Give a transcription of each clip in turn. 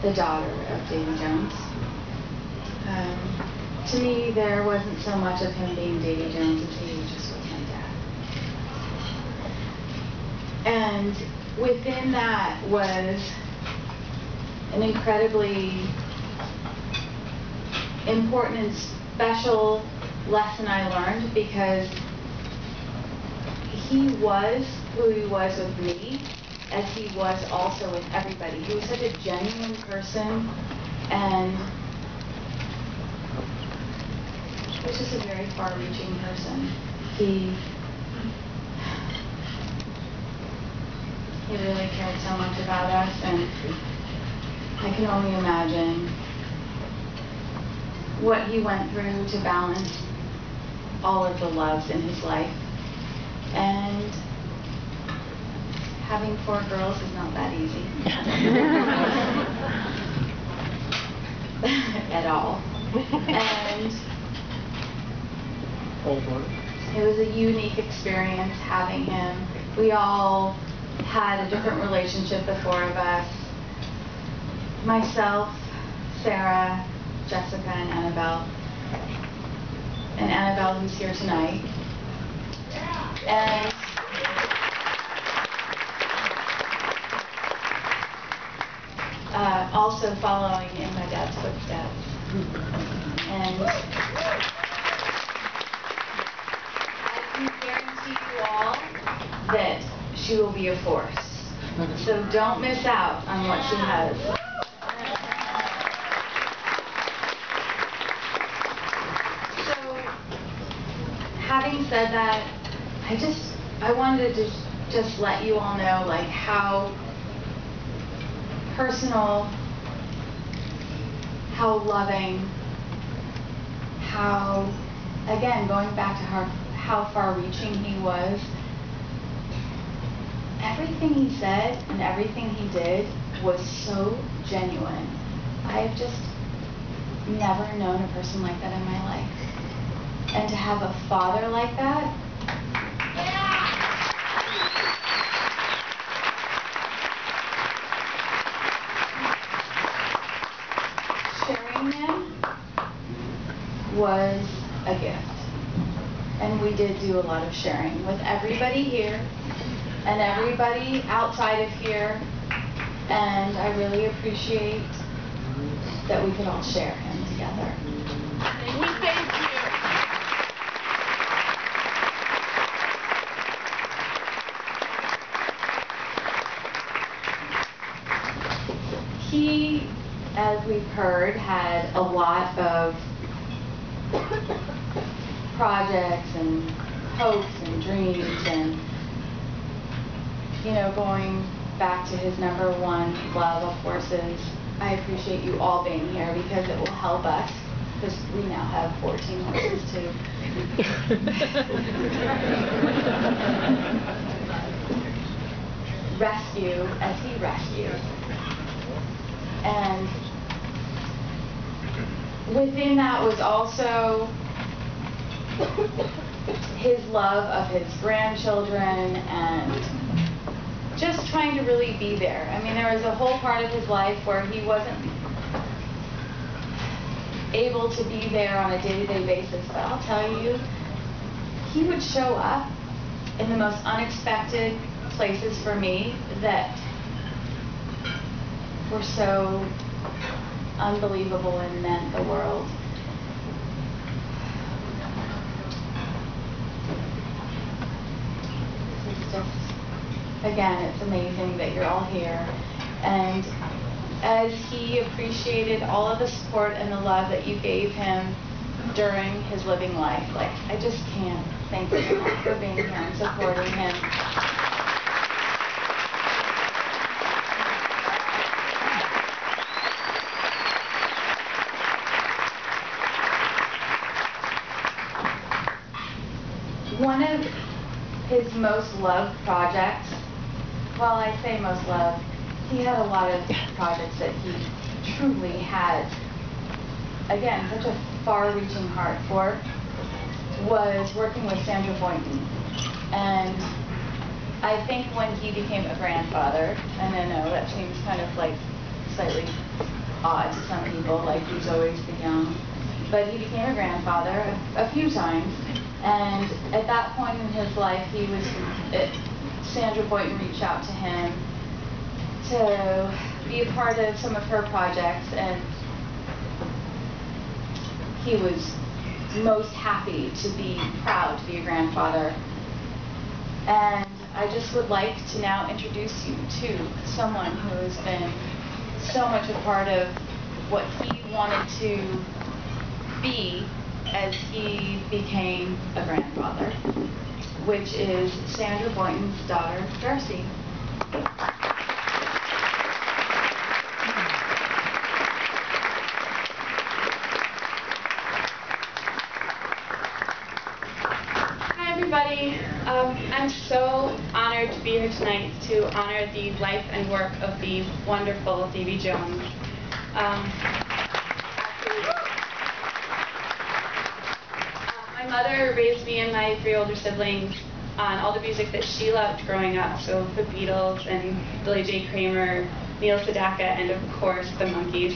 the daughter of Davy Jones. To me, there wasn't so much of him being Davy Jones as he just was my dad. And within that was an incredibly important and special lesson I learned, because he was who he was with me as he was also with everybody. He was such a genuine person, and he was just a very far-reaching person. He really cared so much about us, and I can only imagine what he went through to balance all of the loves in his life. And having 4 girls is not that easy. At all. And it was a unique experience having him. We all had a different relationship, the 4 of us. Myself, Sarah, Jessica, and Annabelle. And Annabelle, who's here tonight. And also following in my dad's footsteps. And I can guarantee you all that she will be a force. So don't miss out on what she has. So, having said that, I wanted to just let you all know, like, how personal, how loving, how, again, going back to how far-reaching he was. Everything he said and everything he did was so genuine. I've just never known a person like that in my life. And to have a father like that, sharing him was a gift. And we did do a lot of sharing with everybody here and everybody outside of here, and I really appreciate that we could all share him together. We thank you. He, as we've heard, had a lot of projects and hopes and dreams, and going back to his #1 love of horses. I appreciate you all being here, because it will help us, because we now have 14 horses too. Rescue as he rescued. And within that was also his love of his grandchildren and just trying to really be there. I mean, there was a whole part of his life where he wasn't able to be there on a day-to-day basis, but I'll tell you, he would show up in the most unexpected places for me that were so unbelievable and meant the world. It's just, again, it's amazing that you're all here. And as he appreciated all of the support and the love that you gave him during his living life, like, I just can't thank you enough for being here and supporting him. One of his most loved projects, well, I say most loved, he had a lot of projects that he truly had, again, such a far-reaching heart for, was working with Sandra Boynton. And I think when he became a grandfather, and I know that seems kind of like slightly odd to some people, like he's always the young. But he became a grandfather a few times, and at that point in his life, Sandra Boynton reached out to him to be a part of some of her projects, and he was most happy to be proud to be a grandfather. And I just would like to now introduce you to someone who has been so much a part of what he wanted to be as he became a grandfather, which is Sandra Boynton's daughter, Darcy. Everybody, I'm so honored to be here tonight to honor the life and work of the wonderful Davy Jones. My mother raised me and my 3 older siblings on all the music that she loved growing up, so the Beatles and Billy J. Kramer, Neil Sedaka, and of course the Monkees.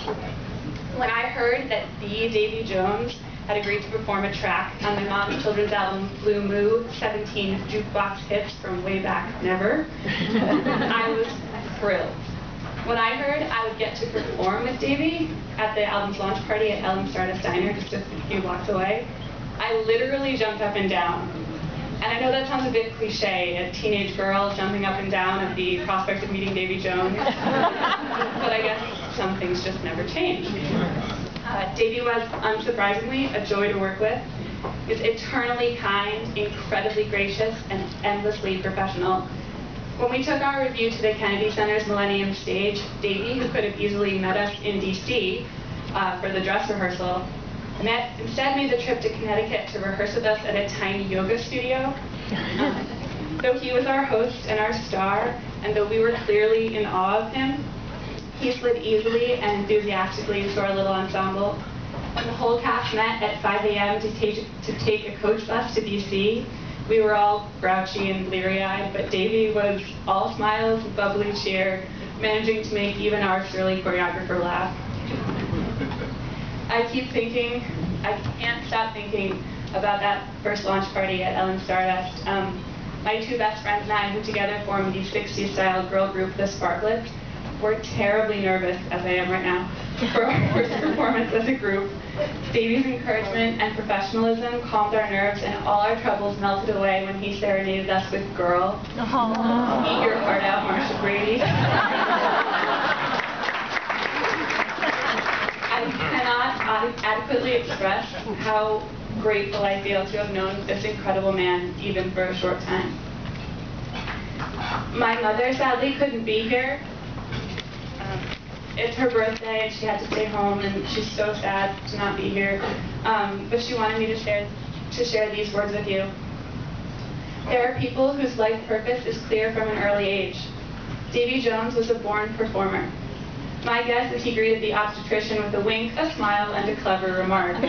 When I heard that the Davy Jones had agreed to perform a track on my mom's children's album, Blue Moo, 17 jukebox hits from way back never, I was thrilled. When I heard I would get to perform with Davy at the album's launch party at Ellen Stardust Diner, just a few blocks away, I literally jumped up and down. And I know that sounds a bit cliche, a teenage girl jumping up and down at the prospect of meeting Davy Jones, but I guess some things just never change. Davy was, unsurprisingly, a joy to work with. He was eternally kind, incredibly gracious, and endlessly professional. When we took our review to the Kennedy Center's Millennium stage, Davy, who could have easily met us in D.C. For the dress rehearsal, instead made the trip to Connecticut to rehearse with us at a tiny yoga studio. Though he was our host and our star, and though we were clearly in awe of him, he slid easily and enthusiastically into our little ensemble. When the whole cast met at 5 a.m. to take a coach bus to D.C., we were all grouchy and bleary-eyed, but Davy was all smiles and bubbly cheer, managing to make even our surly choreographer laugh. I can't stop thinking about that first launch party at Ellen Stardust. My 2 best friends and I, who together formed the 60s-style girl group, the Sparklets, were terribly nervous, as I am right now, for our first performance as a group. Davy's encouragement and professionalism calmed our nerves, and all our troubles melted away when he serenaded us with Girl. Eat your heart out, Marsha Brady. I cannot adequately express how grateful I feel to have known this incredible man, even for a short time. My mother sadly couldn't be here. It's her birthday and she had to stay home, and she's so sad to not be here. But she wanted me to share these words with you. There are people whose life purpose is clear from an early age. Davy Jones was a born performer. My guess is he greeted the obstetrician with a wink, a smile, and a clever remark.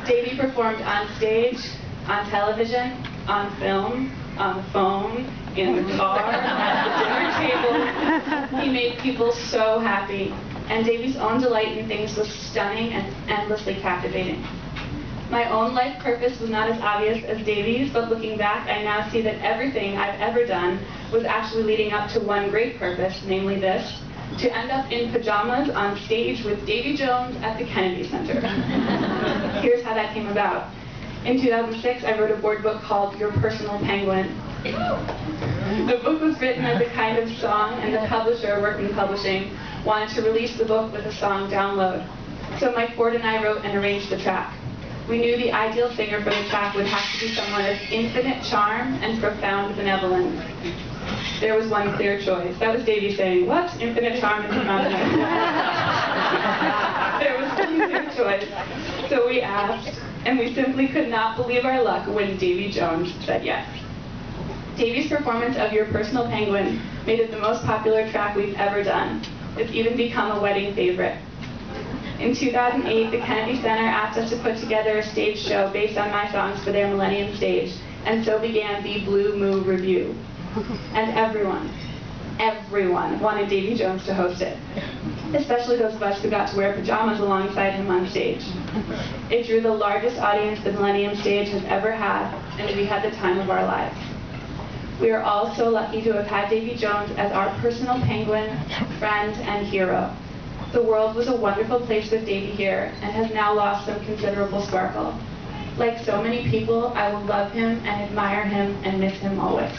Davy performed on stage, on television, on film, on the phone, in the car, at the dinner table. He made people so happy, and Davy's own delight in things was stunning and endlessly captivating. My own life purpose was not as obvious as Davy's, but looking back, I now see that everything I've ever done was actually leading up to one great purpose, namely this: to end up in pajamas on stage with Davy Jones at the Kennedy Center. Here's how that came about. In 2006, I wrote a board book called Your Personal Penguin. The book was written as a kind of song, and the publisher, Workman Publishing, wanted to release the book with a song download. So Mike Ford and I wrote and arranged the track. We knew the ideal singer for the track would have to be someone of infinite charm and profound benevolence. There was one clear choice. That was Davy saying, "What? Infinite charm and profound benevolence?" There was one clear choice. So we asked, and we simply could not believe our luck when Davy Jones said yes. Davy's performance of Your Personal Penguin made it the most popular track we've ever done. It's even become a wedding favorite. In 2008, the Kennedy Center asked us to put together a stage show based on my songs for their Millennium stage, and so began the Blue Moo Review. And everyone everyone wanted Davy Jones to host it, especially those of us who got to wear pajamas alongside him on stage. It drew the largest audience the Millennium Stage has ever had, and we had the time of our lives. We are all so lucky to have had Davy Jones as our personal penguin, friend, and hero. The world was a wonderful place with Davy here, and has now lost some considerable sparkle. Like so many people, I will love him and admire him and miss him always.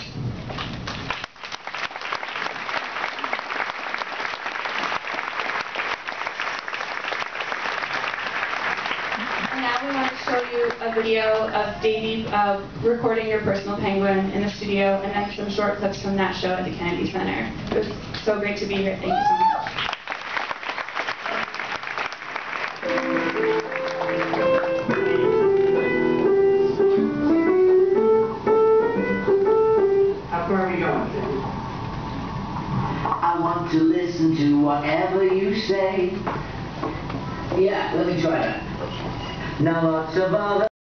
And now we want to show you a video of Davy recording Your Personal Penguin in the studio, and then some short clips from that show at the Kennedy Center. It was so great to be here. Thank you so much. I want to listen to whatever you say. Yeah, let me try that. Now lots of other